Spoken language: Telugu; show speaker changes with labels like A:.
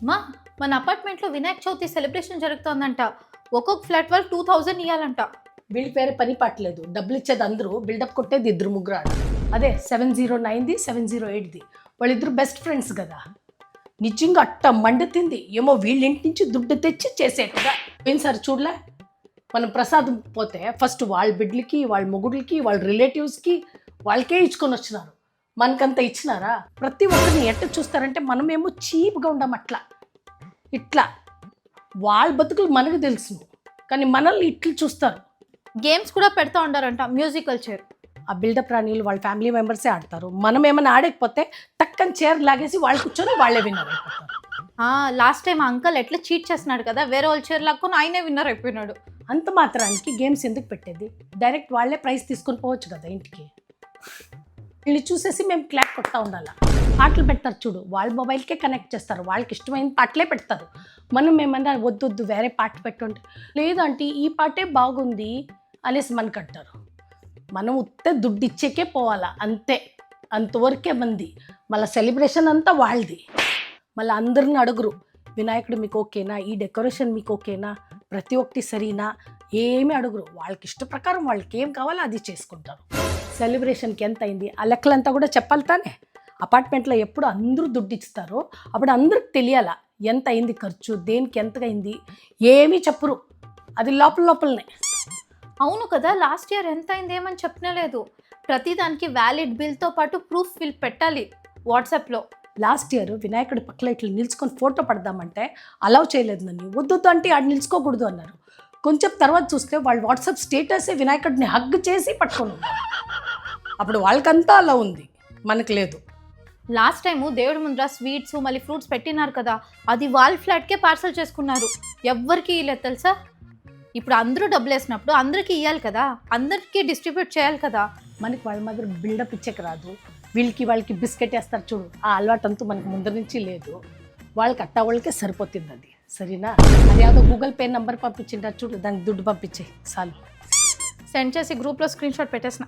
A: మా మన అపార్ట్మెంట్లో వినాయక చవితి సెలబ్రేషన్ జరుగుతోందంట. ఒక్కొక్క ఫ్లాట్ వాళ్ళు 2000 ఇవ్వాలంట.
B: వీళ్ళ పేరు పని పట్టలేదు, డబ్బులు ఇచ్చేది అందరూ, బిల్డప్ కొట్టేది ఇద్దరు ముగ్గురు ఆడ. అదే 709ది 708ది వాళ్ళిద్దరు బెస్ట్ ఫ్రెండ్స్ కదా. నిజంగా అట్ట మండుతుంది. ఏమో వీళ్ళ ఇంటి నుంచి దుడ్డు తెచ్చి చేసేట్టుగా ఏం సార్ చూడలే. మనం ప్రసాదం పోతే ఫస్ట్ వాళ్ళ బిడ్డలకి, వాళ్ళ మొగుడులకి, వాళ్ళ రిలేటివ్స్కి వాళ్ళకే ఇచ్చుకొని వచ్చినారు. మనకంతా ఇచ్చినారా? ప్రతి ఒక్కరిని ఎట్ట చూస్తారంటే మనమేమో చీప్గా ఉండం. అట్లా ఇట్లా వాళ్ళ బతుకులు మనకు తెలుసు, కానీ మనల్ని ఇట్లు చూస్తారు.
A: గేమ్స్ కూడా పెడతా ఉండారంట, మ్యూజికల్ చైర్.
B: ఆ బిల్డప్ రాణీలు వాళ్ళ ఫ్యామిలీ మెంబర్సే ఆడతారు. మనం ఏమైనా ఆడకపోతే టక్కని చైర్ లాగేసి వాళ్ళు కూర్చొని వాళ్ళే విన్నర్ అయిపోతారు.
A: లాస్ట్ టైం అంకల్ ఎట్లా చీట్ చేస్తున్నాడు కదా, వేరే వాళ్ళ చైర్ లాక్కొని ఆయనే విన్నర్ అయిపోయినాడు.
B: అంత మాత్రానికి గేమ్స్ ఎందుకు పెట్టేది? డైరెక్ట్ వాళ్ళే ప్రైజ్ తీసుకొని పోవచ్చు కదా ఇంటికి. వీళ్ళు చూసేసి మేము క్లాప్ కొట్టా ఉండాలి. పాటలు పెడతారు చూడు, వాళ్ళ మొబైల్కే కనెక్ట్ చేస్తారు, వాళ్ళకి ఇష్టమైన పాటలే పెడతారు. మనం ఏమన్నా వద్దు వేరే పాట పెట్టుంటే, లేదంటే ఈ పాటే బాగుంది అనేసి మనకు అంటారు. మనం ఉత్తే దుడ్డు ఇచ్చేకే పోవాలా, అంతే. అంతవరకే మంది. మళ్ళీ సెలబ్రేషన్ అంతా వాళ్ళది. మళ్ళీ అందరిని అడుగురు, వినాయకుడు మీకు ఓకేనా, ఈ డెకరేషన్ మీకు ఓకేనా, ప్రతి ఒక్కటి సరీనా, ఏమీ అడుగురు. వాళ్ళకి ఇష్ట ప్రకారం వాళ్ళకి ఏం కావాలో అది చేసుకుంటారు. సెలబ్రేషన్కి ఎంత అయింది ఆ లెక్కలంతా కూడా చెప్పాలి తానే. అపార్ట్మెంట్లో ఎప్పుడు అందరూ దుడ్డు ఇస్తారో అప్పుడు అందరికి తెలియాలా ఎంత అయింది ఖర్చు, దేనికి ఎంతగా అయింది, ఏమీ చెప్పరు. అది లోపలనే.
A: అవును కదా, లాస్ట్ ఇయర్ ఎంత అయింది ఏమని చెప్పలేదు. ప్రతిదానికి వ్యాలిడ్ బిల్తో పాటు ప్రూఫ్ బిల్ పెట్టాలి వాట్సాప్లో.
B: లాస్ట్ ఇయర్ వినాయకుడి పక్కన ఇట్లా నిల్చుకొని ఫోటో పడదామంటే అలౌ చేయలేదు నన్ను. వద్దు అంటే ఆడు నిల్చుకోకూడదు అన్నారు. కొంచెం తర్వాత చూస్తే వాళ్ళు వాట్సాప్ స్టేటసే వినాయకుడిని హగ్ చేసి పట్టుకొని ఉన్నారు. అప్పుడు వాళ్ళకంతా అలా ఉంది, మనకు లేదు.
A: లాస్ట్ టైము దేవుడి ముందర స్వీట్స్ మళ్ళీ ఫ్రూట్స్ పెట్టినారు కదా, అది వాళ్ళ ఫ్లాట్కే పార్సల్ చేసుకున్నారు. ఎవ్వరికి ఇవ్వలేదు తెలుసా. ఇప్పుడు అందరూ డబ్బులు వేసినప్పుడు అందరికీ ఇవ్వాలి కదా, అందరికీ డిస్ట్రిబ్యూట్ చేయాలి కదా.
B: మనకి వాళ్ళ మాదిరి బిల్డప్ ఇచ్చేకి రాదు. వాళ్ళకి బిస్కెట్ వేస్తారు చూడు, ఆ అలవాటు అంతా మనకు ముందర నుంచి లేదు. వాళ్ళకి అట్టా వాళ్ళకే సరిపోతుంది అది. సరేనా? అది ఏదో గూగుల్ పే నెంబర్ పంపించింటారు చూడు, దానికి దుడ్డు పంపించే చాలు.
A: సెండ్ చేసి గ్రూప్లో స్క్రీన్ షాట్ పెట్టేసిన.